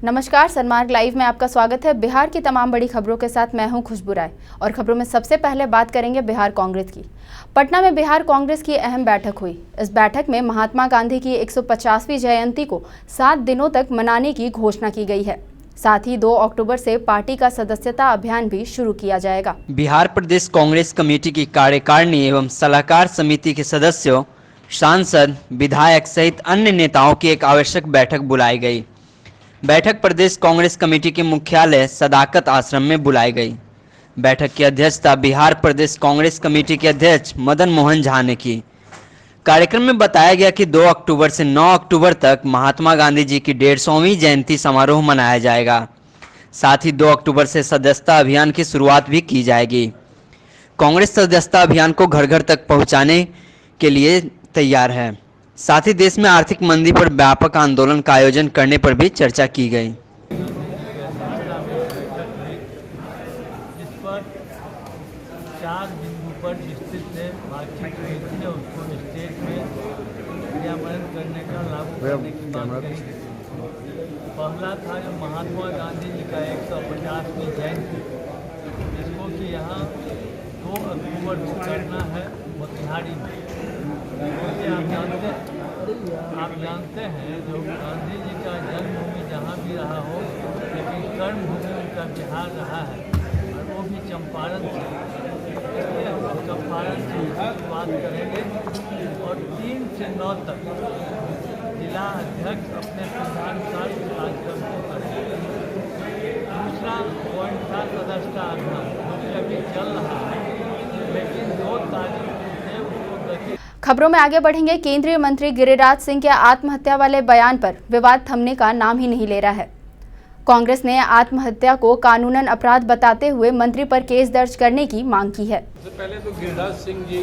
नमस्कार, सनमार्ग लाइव में आपका स्वागत है। बिहार की तमाम बड़ी खबरों के साथ मैं हूं खुशबू राय और खबरों में सबसे पहले बात करेंगे बिहार कांग्रेस की। पटना में बिहार कांग्रेस की अहम बैठक हुई। इस बैठक में महात्मा गांधी की 150वीं जयंती को 7 दिनों तक मनाने की घोषणा की गई है। साथ ही 2 अक्टूबर से पार्टी का सदस्यता अभियान भी शुरू किया जाएगा। बिहार प्रदेश कांग्रेस कमेटी की कार्यकारिणी एवं सलाहकार समिति के सदस्यों, सांसद, विधायक सहित अन्य नेताओं की एक आवश्यक बैठक बुलाई गई। बैठक प्रदेश कांग्रेस कमेटी के मुख्यालय सदाकत आश्रम में बुलाई गई। बैठक की अध्यक्षता बिहार प्रदेश कांग्रेस कमेटी के अध्यक्ष मदन मोहन झा ने की। कार्यक्रम में बताया गया कि 2 अक्टूबर से 9 अक्टूबर तक महात्मा गांधी जी की 150वीं जयंती समारोह मनाया जाएगा। साथ ही 2 अक्टूबर से सदस्यता अभियान की शुरुआत भी की जाएगी। कांग्रेस सदस्यता अभियान को घर घर तक पहुंचाने के लिए तैयार है। साथ ही देश में आर्थिक मंदी पर व्यापक आंदोलन का आयोजन करने पर भी चर्चा की गई। इस पर 4 बिंदु पर स्थित से बातचीत हुई थी, उसको स्टेट में क्रियान्वयन करने का लागू करने की बात कही। पहला था जो महात्मा गांधी जी का 150वीं जयंती, जिसको कि यहाँ 2 अक्टूबर को करना है मोतिहारी में। आप जानते हैं जो गांधी जी का जन्मभूमि जहाँ भी रहा हो, लेकिन कर्मभूमि उनका बिहार रहा है और वो भी चंपारण से। इसलिए हम चंपारण से शुरुआत करेंगे और 3 से 9 तक जिला अध्यक्ष अपने प्रधानानुसार कार्यक्रम को करेंगे। दूसरा पॉइंट था सदस्यता अभियान, जो कि अभी चल रहा है, लेकिन 2 तारीख से उसको गति। खबरों में आगे बढ़ेंगे। केंद्रीय मंत्री गिरिराज सिंह के आत्महत्या वाले बयान पर विवाद थमने का नाम ही नहीं ले रहा है। कांग्रेस ने आत्महत्या को कानूनन अपराध बताते हुए मंत्री पर केस दर्ज करने की मांग की है। सबसे पहले तो गिरिराज सिंह जी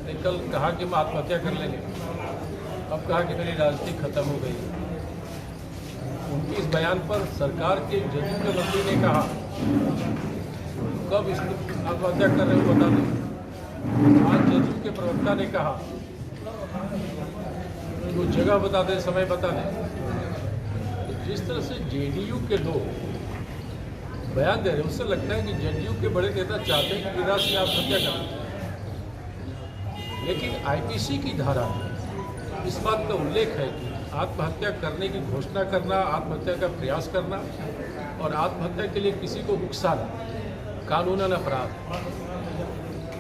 ने कल कहा कि हम आत्महत्या कर लेंगे, अब कहा कि मेरी राजनीति खत्म हो गई। उनके इस बयान पर सरकार के जदयू के मंत्री ने कहा कब इसको आत्महत्या कर रहे हो बता दें। आज जदयू के प्रवक्ता ने कहा वो जगह बता दें, समय बता दें। जिस तरह से जेडीयू के लोग बयान दे रहे हैं, उससे लगता है कि जेडीयू के बड़े नेता चाहते हैं कि गिरिराज सिंह आत्महत्या करें। लेकिन आईपीसी की धारा में इस बात का उल्लेख है कि आत्महत्या करने की घोषणा करना, आत्महत्या का प्रयास करना और आत्महत्या के लिए किसी को उकसाना कानूनन अपराध।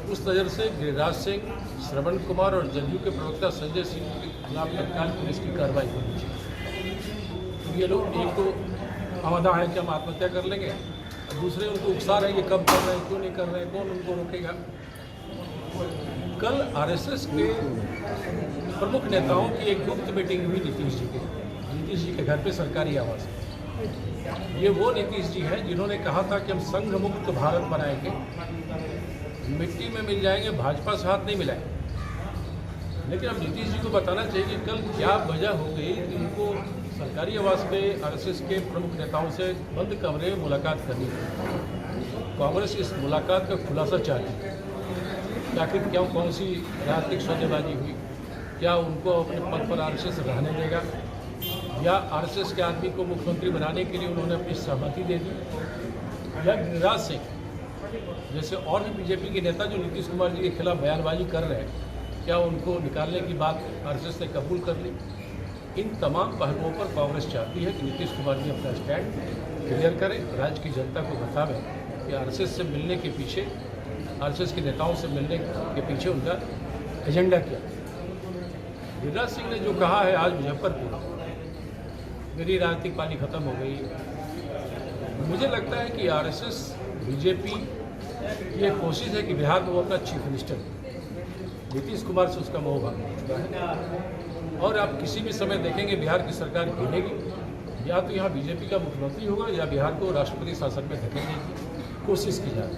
उस नज़र से गिरिराज सिंह, श्रवण कुमार और जदयू के प्रवक्ता संजय सिंह के खिलाफ तत्काल पुलिस की कार्रवाई होनी चाहिए। ये लोग एक तो आवादा है कि हम आत्महत्या कर लेंगे, दूसरे उनको उकसा रहे हैं कि कब कर रहे हैं, क्यों नहीं कर रहे हैं, कौन उनको रोकेगा। कल आरएसएस के प्रमुख नेताओं की एक गुप्त मीटिंग हुई नीतीश जी के घर पे सरकारी आवास में। ये वो नीतीश जी हैं जिन्होंने कहा था कि हम संघ मुक्त भारत बनाएंगे, मिट्टी में मिल जाएंगे, भाजपा से हाथ नहीं मिलाएंगे। लेकिन अब नीतीश जी को बताना चाहिए कि कल क्या वजह हो गई कि उनको सरकारी आवास पे आरएसएस के प्रमुख नेताओं से बंद कमरे में मुलाकात करनी पड़ी। कांग्रेस इस मुलाकात का खुलासा चाहती है कि आखिर क्या कौन सी राजनीतिक सौदेबाजी हुई, क्या उनको अपने पद पर आरएसएस रहने देगा या आरएसएस के आदमी को मुख्यमंत्री बनाने के लिए उन्होंने अपनी सहमति दे दी, या गिरिराज सिंह जैसे और भी बीजेपी के नेता जो नीतीश कुमार जी के खिलाफ बयानबाजी कर रहे हैं, क्या उनको निकालने की बात आरएसएस ने कबूल कर ली। इन तमाम पहलुओं पर कांग्रेस चाहती है कि नीतीश कुमार जी अपना स्टैंड क्लियर करें, राज्य की जनता को बतावें कि आरएसएस से मिलने के पीछे, आरएसएस के नेताओं से मिलने के पीछे उनका एजेंडा क्या है। गिरिराज सिंह ने जो कहा है आज मुजफ्फरपुर, मेरी राजनीतिक पानी खत्म हो गई। मुझे लगता है कि आरएसएस बीजेपी की एक कोशिश है कि बिहार में वो अपना चीफ मिनिस्टर, नीतीश कुमार से उसका मोह भाग चुका है और आप किसी भी समय देखेंगे बिहार की सरकार गिरेगी, या तो यहाँ बीजेपी का मुख्यमंत्री होगा या बिहार को राष्ट्रपति शासन में धकेलने की कोशिश की जाए।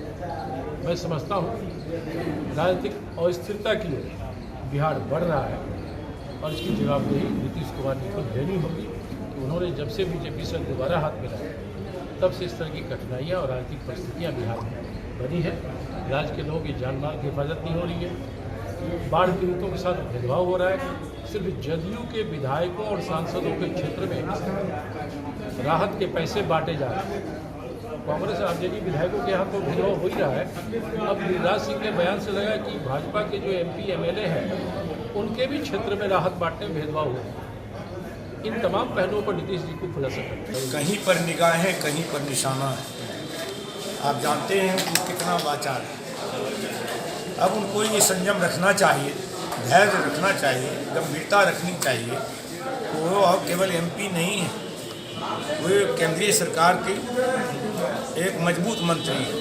मैं समझता हूँ राजनीतिक अस्थिरता की ओर बिहार बढ़ रहा है और इसकी जवाबदेही नीतीश कुमार जी को लेनी होगी। तो उन्होंने जब से बीजेपी से दोबारा हाथ मिलाया, तब से इस तरह की कठिनाइयाँ और राजनीतिक परिस्थितियाँ बिहार में बनी है। राज्य के लोगों की जान माल की हिफाजत नहीं हो रही है, बाढ़ पीड़ितों के साथ भेदभाव हो रहा है। सिर्फ जदयू के विधायकों और सांसदों के क्षेत्र में राहत के पैसे बांटे जा रहे हैं। कांग्रेस और आरजेडी विधायकों के यहाँ तो भेदभाव हो ही रहा है। अब गिरिराज सिंह के बयान से लगा कि भाजपा के जो MP MLA हैं उनके भी क्षेत्र में राहत बांटने में भेदभाव हो रहा है। इन तमाम पहलुओं पर नीतीश जी को खुलासा करते हैं। कहीं पर निगाहें कहीं पर निशाना है। आप जानते हैं कि कितना वाचाल है। अब उनको ये संयम रखना चाहिए, धैर्य रखना चाहिए, गंभीरता रखनी चाहिए। वो अब केवल MP नहीं है, वो केंद्रीय सरकार की एक मजबूत मंत्री है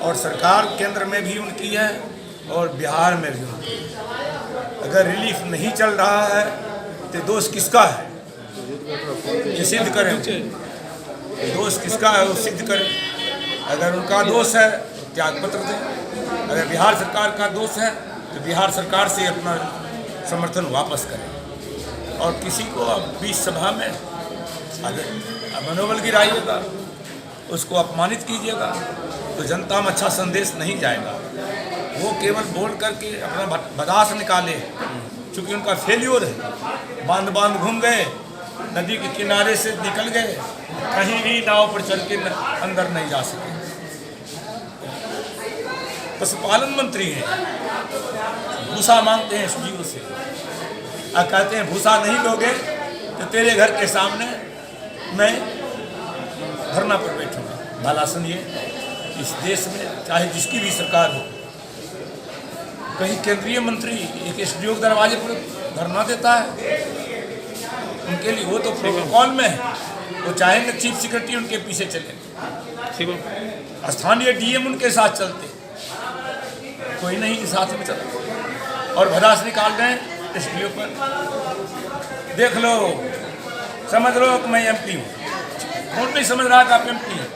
और सरकार केंद्र में भी उनकी है और बिहार में भी उनकी है। अगर रिलीफ नहीं चल रहा है तो दोष किसका है, ये सिद्ध करें। दोष किसका है वो सिद्ध करें। अगर उनका दोष है तो त्यागपत्र दें, अगर बिहार सरकार का दोष है तो बिहार सरकार से अपना समर्थन वापस करें। और किसी को अब बीच सभा में मनोबल गिराइएगा, उसको अपमानित कीजिएगा तो जनता में अच्छा संदेश नहीं जाएगा। वो केवल बोल करके अपना बर्दाश्त निकाले, क्योंकि उनका फेल्योर है। बांध बांध घूम गए, नदी के किनारे से निकल गए, कहीं भी नाव पर चढ़ के अंदर नहीं जा सके। पशुपालन मंत्री हैं, भूसा मांगते हैं SDO से और कहते हैं भूसा नहीं लोगे तो तेरे घर के सामने मैं धरना पर बैठूंगा। भला सुनिए, इस देश में चाहे जिसकी भी सरकार हो, कहीं केंद्रीय मंत्री एक SDO के दरवाजे पर धरना देता है? उनके लिए वो तो प्रोटोकॉल में है, वो चाहेंगे चीफ सेक्रेटरी उनके पीछे चले, स्थानीय DM उनके साथ चलते, कोई नहीं के साथ में चलता और भदास निकाल रहे हैं SDO पर। देख लो, समझ लो कि मैं MP हूँ। कौन नहीं समझ रहा कि आप MP हैं?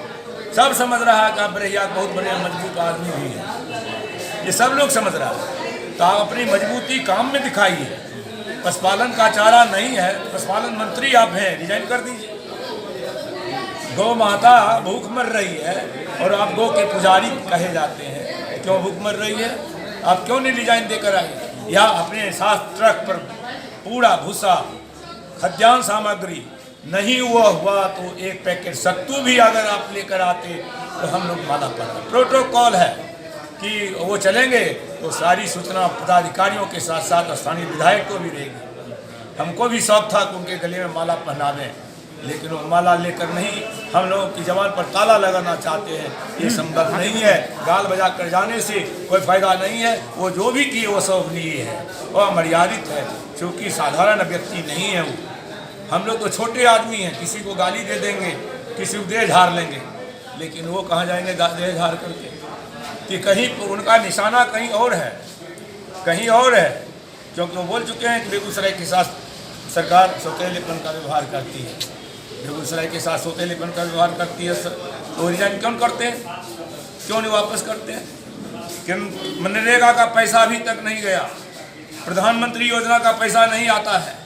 सब समझ रहा है कि आप बढ़िया बहुत बढ़िया मजबूत आदमी भी हैं। ये सब लोग समझ रहा है। तो आप अपनी मजबूती काम में दिखाइए। पशुपालन का चारा नहीं है, पशुपालन मंत्री आप हैं, रिजाइन कर दीजिए। गौ माता भूख मर रही है और आप गौ के पुजारी कहे जाते हैं। क्यों भूख मर रही है? आप क्यों नहीं रिजाइन देकर आए? या अपने साथ ट्रक पर पूरा भूसा खाद्यान्न सामग्री नहीं हुआ तो एक पैकेट सत्तू भी अगर आप लेकर आते तो हम लोग माला पड़ा। प्रोटोकॉल है कि वो चलेंगे तो सारी सूचना पदाधिकारियों के साथ साथ स्थानीय विधायक को भी देंगे। हमको भी शौक था कि उनके गले में माला पहनावें, लेकिन वो माला लेकर नहीं हम लोगों की जबान पर ताला लगाना चाहते हैं। ये संभव नहीं है। गाल बजा कर जाने से कोई फायदा नहीं है। वो जो भी किए वो शोभनीय है, वह मर्यादित है, क्योंकि साधारण व्यक्ति नहीं है वो। हम लोग तो छोटे आदमी हैं, किसी को गाली दे देंगे, किसी को देह झाड़ लेंगे, लेकिन वो कहाँ जाएंगे देह झाड़ करके? कि कहीं उनका निशाना कहीं और है, कहीं और है। क्योंकि वो बोल चुके हैं कि बेगूसराय के साथ सरकार सौतेलेपन का व्यवहार करती है, बेगूसराय के साथ सौतेलेपन का व्यवहार करती है। तो रिजाइन क्यों करते हैं? क्यों नहीं वापस करते हैं? कि मनरेगा का पैसा अभी तक नहीं गया, प्रधानमंत्री योजना का पैसा नहीं आता है,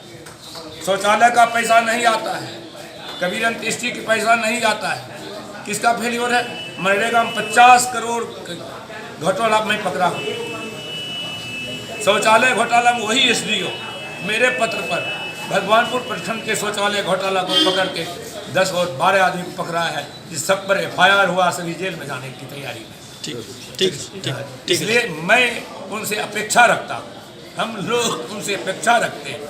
शौचालय का पैसा नहीं आता है, कबीर अंत्येष्टि का पैसा नहीं आता है। किसका फेलियर है? मनरेगा में 50 करोड़ घोटाला में पकड़ा। शौचालय घोटाला में वही SDO मेरे पत्र पर भगवानपुर प्रखंड के शौचालय घोटाला को पकड़ के 10 और 12 आदमी को पकड़ा है, जिस सब पर FIR हुआ, सभी जेल में जाने की तैयारी में। ठीक। इसलिए मैं उनसे अपेक्षा रखता हूँ, हम लोग उनसे अपेक्षा रखते हैं।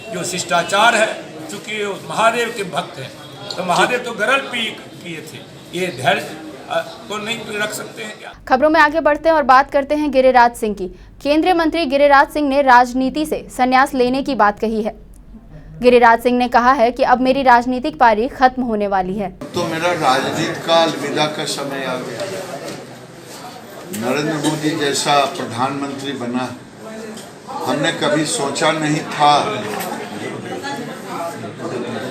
जो शिष्टाचार है, चूँकि महादेव के भक्त हैं, तो महादेव तो गरल पी किए थे, ये धैर्य तो नहीं रख सकते हैं क्या? खबरों में आगे बढ़ते हैं और बात करते हैं गिरिराज सिंह की। केंद्रीय मंत्री गिरिराज सिंह ने राजनीति से संन्यास लेने की बात कही है। गिरिराज सिंह ने कहा है कि अब मेरी राजनीतिक पारी खत्म होने वाली है। तो मेरा राजनीति का अलविदा का समय आ गया। नरेंद्र मोदी जैसा प्रधानमंत्री बना, हमने कभी सोचा नहीं था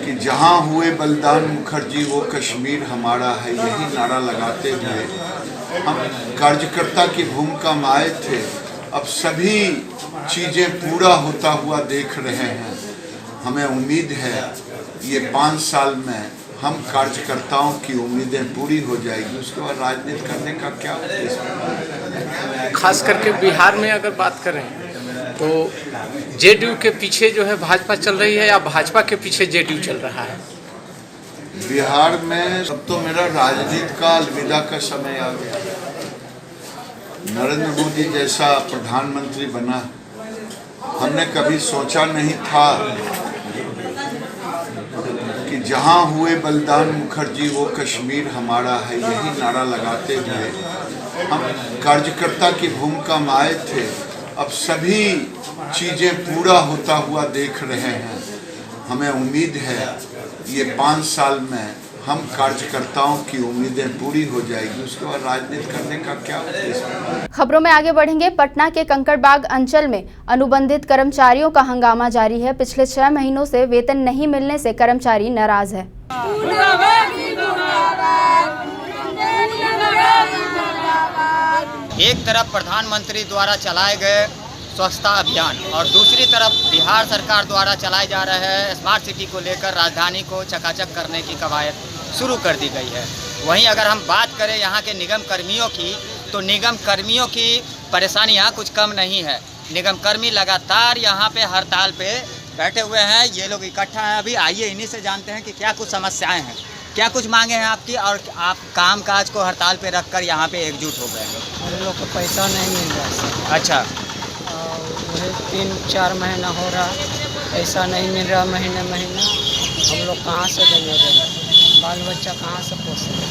कि जहां हुए बलिदान मुखर्जी वो कश्मीर हमारा है। यही नारा लगाते हुए हम कार्यकर्ता की भूमिका में आए थे। अब सभी चीज़ें पूरा होता हुआ देख रहे हैं। हमें उम्मीद है ये 5 साल में हम कार्यकर्ताओं की उम्मीदें पूरी हो जाएगी। उसके बाद राजनीति करने का क्या उद्देश्य? खास करके बिहार में अगर बात करें तो जेडीयू के पीछे जो है भाजपा चल रही है या भाजपा के पीछे जेडीयू चल रहा है? बिहार में अब तो मेरा राजनीति का अलविदा का समय आ गया। नरेंद्र मोदी जैसा प्रधानमंत्री बना, हमने कभी सोचा नहीं था कि जहां हुए बलिदान मुखर्जी वो कश्मीर हमारा है, यही नारा लगाते हुए हम कार्यकर्ता की भूमिका में आए थे। अब सभी चीज़ें पूरा होता हुआ देख रहे हैं। हमें उम्मीद है ये 5 साल में हम कार्यकर्ताओं की उम्मीदें पूरी हो जाएगी, उसके बाद राजनीति करने का क्या उद्देश्य। खबरों में आगे बढ़ेंगे। पटना के कंकड़बाग अंचल में अनुबंधित कर्मचारियों का हंगामा जारी है। पिछले 6 महीनों से वेतन नहीं मिलने से कर्मचारी नाराज है। एक तरफ प्रधानमंत्री द्वारा चलाए गए स्वच्छता अभियान और दूसरी तरफ बिहार सरकार द्वारा चलाए जा रहे स्मार्ट सिटी को लेकर राजधानी को चकाचक करने की कवायद शुरू कर दी गई है। वहीं अगर हम बात करें यहाँ के निगम कर्मियों की, तो निगम कर्मियों की परेशानियाँ कुछ कम नहीं है। निगम कर्मी लगातार यहाँ पे हड़ताल पे बैठे हुए हैं। ये लोग इकट्ठा हैं अभी। आइए इन्हीं से जानते हैं कि क्या कुछ समस्याएं हैं, क्या कुछ मांगे हैं आपकी, और आप काम काज को हड़ताल पे रखकर यहाँ पे एकजुट हो गए हैं। हम लोग को पैसा नहीं मिल रहा। अच्छा, 3-4 महीना हो रहा, पैसा नहीं मिल रहा महीने हम लोग कहाँ से देंगे? बाल बच्चा कहाँ से पोसेंगे?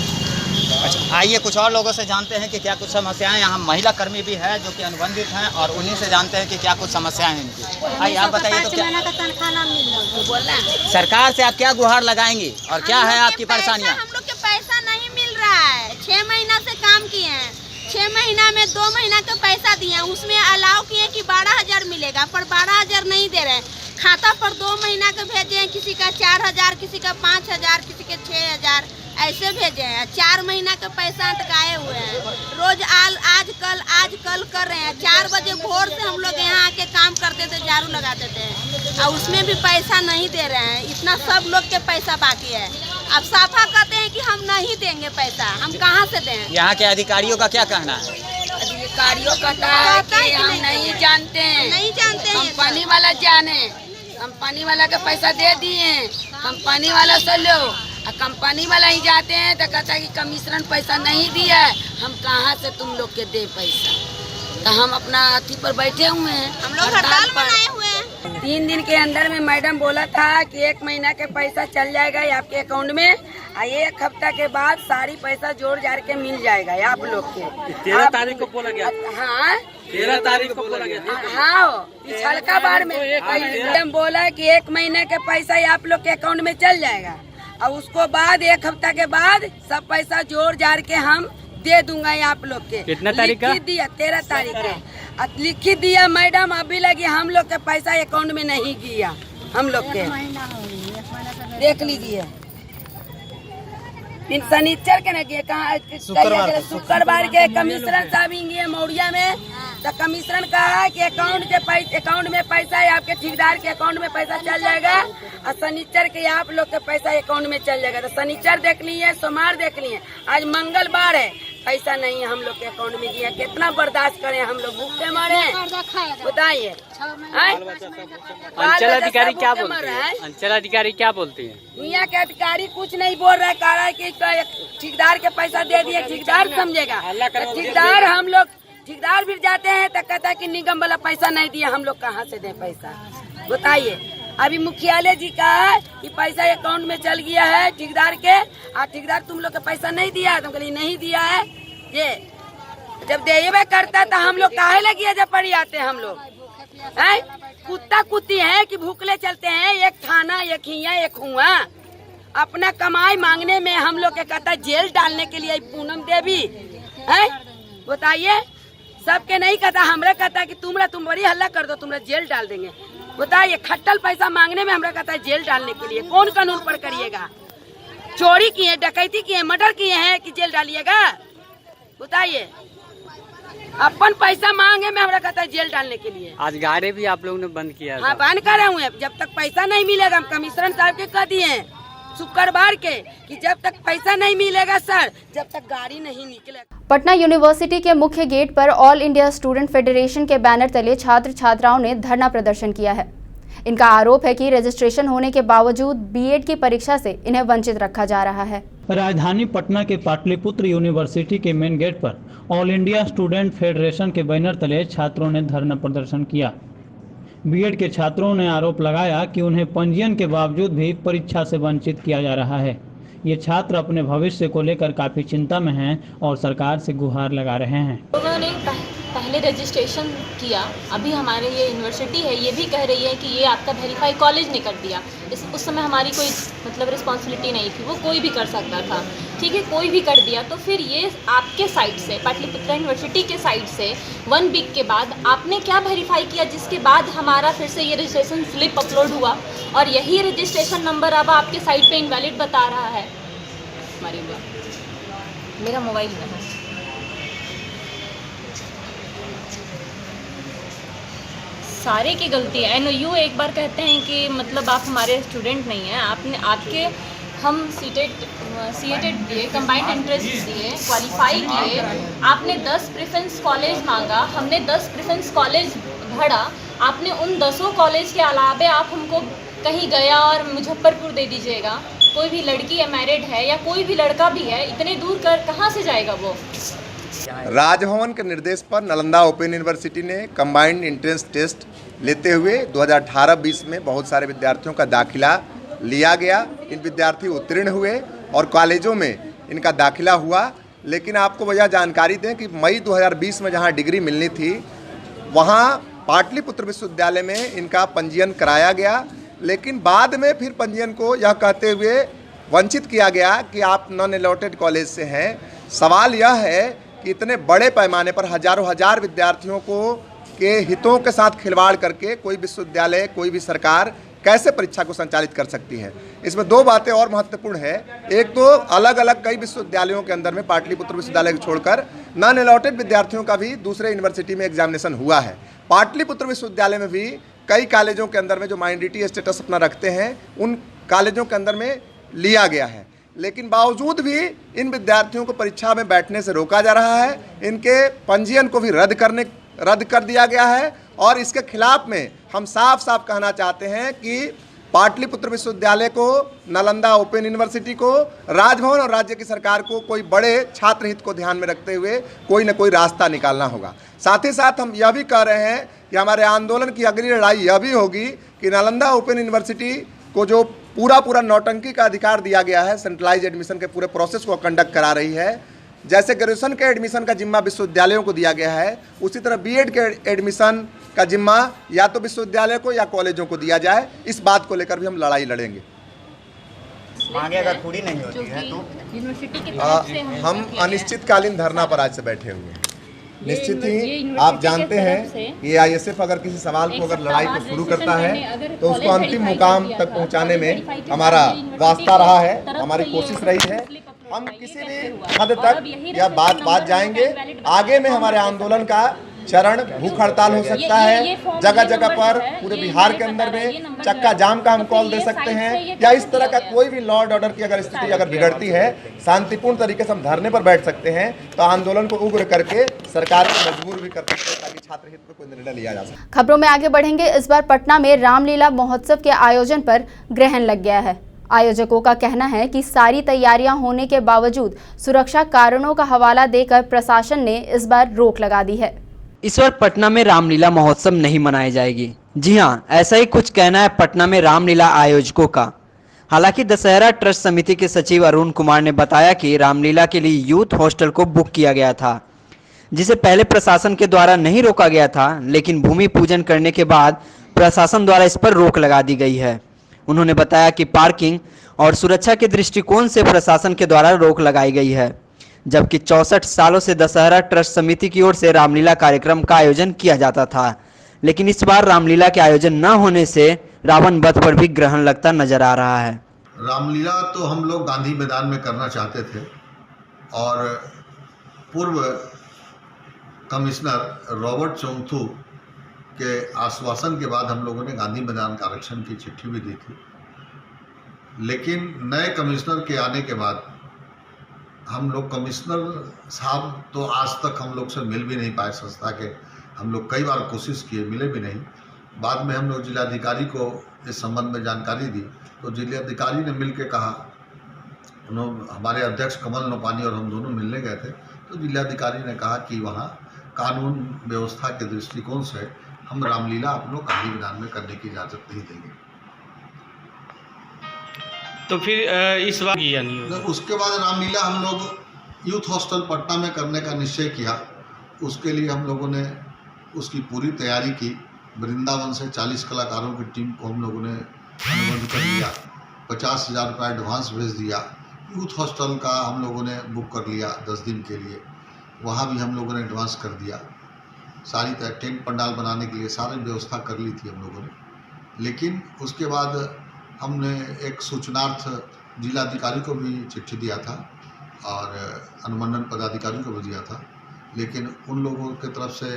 अच्छा, आइए कुछ और लोगों से जानते हैं कि क्या कुछ समस्याएं। यहाँ महिला कर्मी भी है जो कि अनुबंधित हैं और उन्हीं से जानते हैं कि क्या कुछ समस्याएं हैं इनकी। आइए आप बताइए, तो क्या सरकार से आप क्या गुहार लगाएंगी और क्या है आपकी परेशानियाँ? हम लोग के पैसा नहीं मिल रहा है। 6 महीना से काम किए हैं, 6 महीना में 2 महीना का पैसा दिए, उसमें अलाउ किए कि 12,000 मिलेगा, पर 12,000 नहीं दे रहे हैं। खाता पर 2 महीना का भेजे हैं, किसी का 4,000, किसी का 5,000, किसी के 6,000 ऐसे भेजे हैं। 4 महीना का पैसा अटकाए हुए हैं। रोज आज कल कर रहे हैं। 4 बजे भोर से हम लोग यहाँ आके काम करते थे, झाड़ू लगाते थे, और उसमें भी पैसा नहीं दे रहे हैं। इतना सब लोग के पैसा बाकी है। अब साफा कहते हैं कि हम नहीं देंगे पैसा, हम कहाँ से दें? यहाँ के अधिकारियों का क्या कहना है? अधिकारियों का कि हम नहीं जानते हैं, कंपनी वाला जाने, कंपनी वाला का पैसा दे दिए, कंपनी वाला से लो, कंपनी वाला ही जाते हैं तो कहता है कि कमीशन पैसा नहीं दिया है, हम कहाँ से तुम लोग के दे पैसा? तो हम अपना अथी पर बैठे हुए हैं, हम लोग हड़ताल बनाए हुए हैं। 3 दिन के अंदर में मैडम बोला था कि 1 महीना के पैसा चल जाएगा आपके अकाउंट में, और 1 हफ्ता के बाद सारी पैसा जोड़ जाड़ के मिल जाएगा आप लोग के। 13 तारीख को बोला गया। हाँ, 13 तारीख को बोला गया। हाँ, पिछलका बार में मैडम बोला कि 1 महीने के पैसा आप लोग के अकाउंट में चल जाएगा, और उसको बाद 1 हफ्ता के बाद सब पैसा जोड़ जाड़ के हम दे दूंगा आप लोग के। कितना तारीख का? लिखित दिया 13 तारीख का लिखित दिया मैडम। अभी लगी हम लोग के पैसा अकाउंट में नहीं गया, हम लोग के देख लीजिए। शनिचर के न कहा शुक्रवार के कमिश्नर साहब इंगे मौड़िया में, तो कमिश्नर कहा कि अकाउंट में पैसा है आपके, ठेकेदार के अकाउंट में पैसा चल जाएगा, और शनिचर के आप लोग के पैसा अकाउंट में चल जाएगा। तो शनिचर देख लिए, सोमवार देख लिए, आज मंगलवार है, पैसा नहीं है हम लोग के अकाउंट में दिया। कितना बर्दाश्त करें, हम लोग भूखे मरे हैं, बताइए। अंचल अधिकारी क्या बोलते हैं? अंचल अधिकारी क्या बोलती है? दुनिया के अधिकारी कुछ नहीं बोल रहा है, कह रहा है कि ठेकेदार के पैसा दे दिए, ठेकेदार समझेगा। ठेकेदार हम लोग ठेकेदार भी जाते हैं तो कहता है कि निगम वाला पैसा नहीं दिया, हम लोग कहाँ से दें पैसा, बताइए। अभी मुखियालय जी कहा कि पैसा अकाउंट में चल गया है ठेकेदार के, और ठेकेदार तुम लोग का पैसा नहीं दिया है, तो कहलिए नहीं दिया है। ये जब देवे करता तो हम लोग काहे लगी जब पड़ी आते हैं हम लोग है? कुत्ता कुत्ती है कि भूखले चलते हैं, एक थाना, एक हिया, एक हुआ। अपना कमाई मांगने में हम लोग के कहता जेल डालने के लिए पूनम देवी है, बताइए। सबके नहीं कहता, हमरा कहता कि तुम बड़ी हल्ला कर दो, तुम्हारा जेल डाल देंगे, बताइए। खट्टल पैसा मांगने में हमरा कहता है जेल डालने के लिए, कौन कानून पर करिएगा? चोरी किए, डकैती किए, मर्डर किए हैं कि जेल डालिएगा, बताइए। अपन पैसा मांगे में हमरा कहता है जेल डालने के लिए। आज गाड़ी भी आप लोगों ने बंद किया? हाँ, बंद करे हुए। जब तक पैसा नहीं मिलेगा हम कमिश्नर साहब के कह दिए शुक्रवार के कि जब तक पैसा नहीं मिलेगा सर, जब तक गाड़ी नहीं निकलेगा। पटना यूनिवर्सिटी के मुख्य गेट पर ऑल इंडिया स्टूडेंट फेडरेशन के बैनर तले छात्र छात्राओं ने धरना प्रदर्शन किया है। इनका आरोप है कि रजिस्ट्रेशन होने के बावजूद बीएड की परीक्षा से इन्हें वंचित रखा जा रहा है। राजधानी पटना के पाटलिपुत्र यूनिवर्सिटी के मेन गेट पर ऑल इंडिया स्टूडेंट फेडरेशन के बैनर तले छात्रों ने धरना प्रदर्शन किया। बीएड के छात्रों ने आरोप लगाया कि उन्हें पंजीयन के बावजूद भी परीक्षा से वंचित किया जा रहा है। ये छात्र अपने भविष्य को लेकर काफ़ी चिंता में हैं और सरकार से गुहार लगा रहे हैं। उन्होंने पहले रजिस्ट्रेशन किया, अभी हमारे ये यूनिवर्सिटी है ये भी कह रही है कि ये आपका वेरीफाई कॉलेज ने कर दिया। उस समय हमारी कोई रिस्पॉन्सिबिलिटी नहीं थी, वो कोई भी कर सकता था, ठीक है, कोई भी कर दिया। तो फिर ये आपके साइड से, पाटलिपुत्र यूनिवर्सिटी के साइड से 1 वीक के बाद आपने क्या वेरीफाई किया, जिसके बाद हमारा फिर से ये रजिस्ट्रेशन स्लिप अपलोड हुआ और यही रजिस्ट्रेशन नंबर अब आपके साइट पे इनवैलिड बता रहा है। मेरा मोबाइल है, सारे की गलती है। एनओयू एक बार कहते हैं कि मतलब आप हमारे स्टूडेंट नहीं हैं, हम सीटेड दिए, कंबाइंड एंट्रेंस दिए, क्वालिफाई किए, आपने 10 प्रेफरेंस कॉलेज मांगा, हमने 10 प्रेफरेंस कॉलेज भरा, आपने उन 10 कॉलेज के अलावे आप हमको कहीं गया और मुजफ्फरपुर दे दीजिएगा। कोई भी लड़की है, मैरिड है या कोई भी लड़का भी है, इतने दूर कर कहाँ से जाएगा वो। राजभवन के निर्देश पर नालंदा ओपन यूनिवर्सिटी ने कंबाइंड एंट्रेंस टेस्ट लेते हुए 2018-20 में बहुत सारे विद्यार्थियों का दाखिला लिया गया। इन विद्यार्थी उत्तीर्ण हुए और कॉलेजों में इनका दाखिला हुआ। लेकिन आपको वजह जानकारी दें कि मई 2020 में जहां डिग्री मिलनी थी वहां पाटलिपुत्र विश्वविद्यालय में इनका पंजीयन कराया गया, लेकिन बाद में फिर पंजीयन को यह कहते हुए वंचित किया गया कि आप नॉन अलॉटेड कॉलेज से हैं। सवाल यह है कि इतने बड़े पैमाने पर हजारों हजार विद्यार्थियों को के हितों के साथ खिलवाड़ करके कोई विश्वविद्यालय, कोई भी सरकार कैसे परीक्षा को संचालित कर सकती है। इसमें 2 बातें और महत्वपूर्ण है। एक तो अलग अलग कई विश्वविद्यालयों के अंदर में पाटलिपुत्र विश्वविद्यालय को छोड़कर नॉन अलॉटेड विद्यार्थियों का भी दूसरे यूनिवर्सिटी में एग्जामिनेशन हुआ है। पाटलिपुत्र विश्वविद्यालय में भी कई कॉलेजों के अंदर में जो माइनॉरिटी स्टेटस अपना रखते हैं उन कॉलेजों के अंदर में लिया गया है, लेकिन बावजूद भी इन विद्यार्थियों को परीक्षा में बैठने से रोका जा रहा है। इनके पंजीयन को भी रद्द कर दिया गया है और इसके खिलाफ में हम साफ साफ कहना चाहते हैं कि पाटलिपुत्र विश्वविद्यालय को, नालंदा ओपन यूनिवर्सिटी को, राजभवन और राज्य की सरकार को कोई बड़े छात्र हित को ध्यान में रखते हुए कोई न कोई रास्ता निकालना होगा। साथ ही साथ हम यह भी कह रहे हैं कि हमारे आंदोलन की अगली लड़ाई यह भी होगी कि नालंदा ओपन यूनिवर्सिटी को जो पूरा नौटंकी का अधिकार दिया गया है, सेंट्रलाइज एडमिशन के पूरे प्रोसेस को कंडक्ट करा रही है, जैसे ग्रेजुएशन के एडमिशन का जिम्मा विश्वविद्यालयों को दिया गया है, उसी तरह बीएड के एडमिशन का जिम्मा या तो विश्वविद्यालय को या कॉलेजों को दिया जाए। इस बात को लेकर भी हम लड़ाई लड़ेंगे। मांगे अगर पूरी नहीं होती है तो यूनिवर्सिटी की तरफ से हम अनिश्चितकालीन धरना पर आज से बैठे हुए हैं। निश्चित ही आप जानते हैं कि आईएसएफ अगर किसी सवाल को अगर लड़ाई को शुरू करता है तो उसको अंतिम मुकाम तक पहुंचाने में हमारा वास्ता रहा है, हमारी कोशिश रही है। हम किसी भी हद तक यह बात जाएंगे। आगे में हमारे आंदोलन का चरण भूख हड़ताल हो सकता है, जगह जगह पर पूरे बिहार के अंदर में चक्का जाम का हम कॉल दे सकते हैं, या इस तरह का कोई भी लॉ एंड ऑर्डर की अगर स्थिति अगर बिगड़ती है, शांतिपूर्ण तरीके से हम धरने पर बैठ सकते हैं। तो आंदोलन को उग्र करके सरकार को मजबूर भी कर सकते हैं ताकि छात्र हित में कोई निर्णय लिया जा सके। खबरों में आगे बढ़ेंगे। इस बार पटना में रामलीला महोत्सव के आयोजन पर ग्रहण लग गया है। आयोजकों का कहना है कि सारी तैयारियां होने के बावजूद सुरक्षा कारणों का हवाला देकर प्रशासन ने इस बार रोक लगा दी है। इस बार पटना में रामलीला महोत्सव नहीं मनाई जाएगी। जी हाँ, ऐसा ही कुछ कहना है पटना में रामलीला आयोजकों का। हालांकि दशहरा ट्रस्ट समिति के सचिव अरुण कुमार ने बताया कि रामलीला के लिए यूथ हॉस्टल को बुक किया गया था, जिसे पहले प्रशासन के द्वारा नहीं रोका गया था, लेकिन भूमि पूजन करने के बाद प्रशासन द्वारा इस पर रोक लगा दी गई है। उन्होंने बताया कि पार्किंग और सुरक्षा के दृष्टिकोण से प्रशासन के द्वारा रोक लगाई गई है, जबकि 64 सालों से दशहरा ट्रस्ट समिति की ओर से रामलीला कार्यक्रम का आयोजन किया जाता था, लेकिन इस बार रामलीला के आयोजन न होने से रावण वध पर भी ग्रहण लगता नजर आ रहा है। रामलीला तो हम लोग गांधी मैदान में करना चाहते थे और पूर्व कमिश्नर रॉबर्ट चोंगथू के आश्वासन के बाद हम लोगों ने गांधी मैदान का आरक्षण की चिट्ठी भी दी थी। लेकिन नए कमिश्नर के आने के बाद हम लोग, कमिश्नर साहब तो आज तक हम लोग से मिल भी नहीं पाए संस्था के, हम लोग कई बार कोशिश किए, मिले भी नहीं। बाद में हम लोग जिलाधिकारी को इस संबंध में जानकारी दी तो जिलाधिकारी ने मिल के कहा, उन्होंने, हमारे अध्यक्ष कमल नोपानी और हम दोनों मिलने गए थे, तो जिलाधिकारी ने कहा कि वहाँ कानून व्यवस्था के दृष्टिकोण से हम रामलीला आप लोग गांधी मैदान में करने की इजाज़त नहीं देंगे। तो फिर इस बार किया नहीं तो उसके बाद रामलीला हम लोग यूथ हॉस्टल पटना में करने का निश्चय किया। उसके लिए हम लोगों ने उसकी पूरी तैयारी की। वृंदावन से 40 कलाकारों की टीम को हम लोगों ने अनुबंध कर लिया, 50,000 रुपये एडवांस भेज दिया। यूथ हॉस्टल का हम लोगों ने बुक कर लिया 10 दिन के लिए, वहाँ भी हम लोगों ने एडवांस कर दिया। सारी टेंट पंडाल बनाने के लिए सारी व्यवस्था कर ली थी हम लोगों ने। लेकिन उसके बाद हमने एक सूचनार्थ जिलाधिकारी को भी चिट्ठी दिया था और अनुमंडल पदाधिकारी को भी दिया था, लेकिन उन लोगों की तरफ से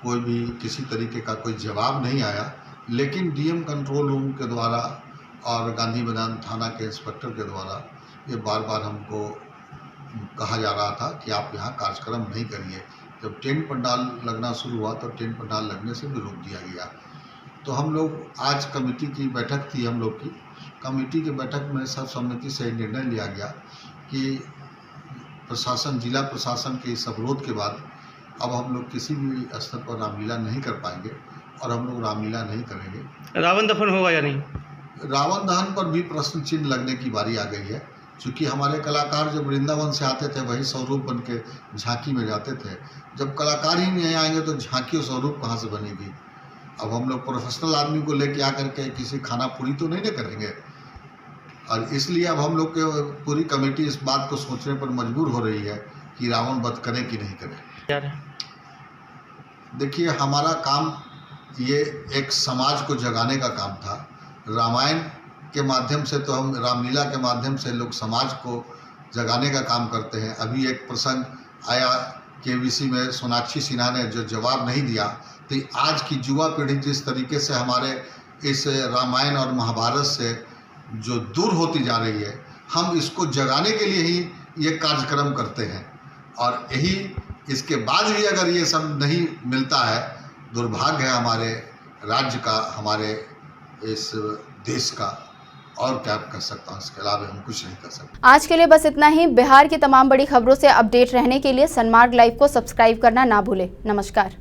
कोई भी किसी तरीके का कोई जवाब नहीं आया। लेकिन डीएम कंट्रोल रूम के द्वारा और गांधी मैदान थाना के इंस्पेक्टर के द्वारा ये बार बार हमको कहा जा रहा था कि आप यहाँ कार्यक्रम नहीं करिए। जब टेंट पंडाल लगना शुरू हुआ तो टेंट पंडाल लगने से भी रोक दिया गया। तो हम लोग आज कमेटी की बैठक थी, हम लोग की कमेटी की बैठक में सर्वसम्मति से निर्णय लिया गया कि प्रशासन, जिला प्रशासन के इस अवरोध के बाद अब हम लोग किसी भी स्तर पर रामलीला नहीं कर पाएंगे और हम लोग रामलीला नहीं करेंगे। रावण दफन होगा या नहीं? रावण दहन पर भी प्रश्न चिन्ह लगने की बारी आ गई है, क्योंकि हमारे कलाकार जब वृंदावन से आते थे वही स्वरूप बन के झांकी में जाते थे। जब कलाकार ही नहीं आएंगे तो झांकी और स्वरूप कहाँ से बनेगी? अब हम लोग प्रोफेशनल आदमी को लेके आकर के किसी खाना पूरी तो नहीं ना करेंगे। और इसलिए अब हम लोग के पूरी कमेटी इस बात को सोचने पर मजबूर हो रही है कि रावण वध करें कि नहीं करें। देखिए, हमारा काम ये एक समाज को जगाने का काम था। रामायण के माध्यम से तो हम, रामलीला के माध्यम से लोग समाज को जगाने का काम करते हैं। अभी एक प्रसंग आया केबीसी में, सोनाक्षी सिन्हा ने जो जवाब नहीं दिया, तो आज की युवा पीढ़ी जिस तरीके से हमारे इस रामायण और महाभारत से जो दूर होती जा रही है, हम इसको जगाने के लिए ही ये कार्यक्रम करते हैं। और यही, इसके बाद भी अगर ये सब नहीं मिलता है, दुर्भाग्य है हमारे राज्य का, हमारे इस देश का। और क्या कर सकता हूँ, इसके अलावा हम कुछ नहीं कर सकते। आज के लिए बस इतना ही। बिहार की तमाम बड़ी खबरों से अपडेट रहने के लिए सनमार्ग लाइव को सब्सक्राइब करना ना भूलें। नमस्कार।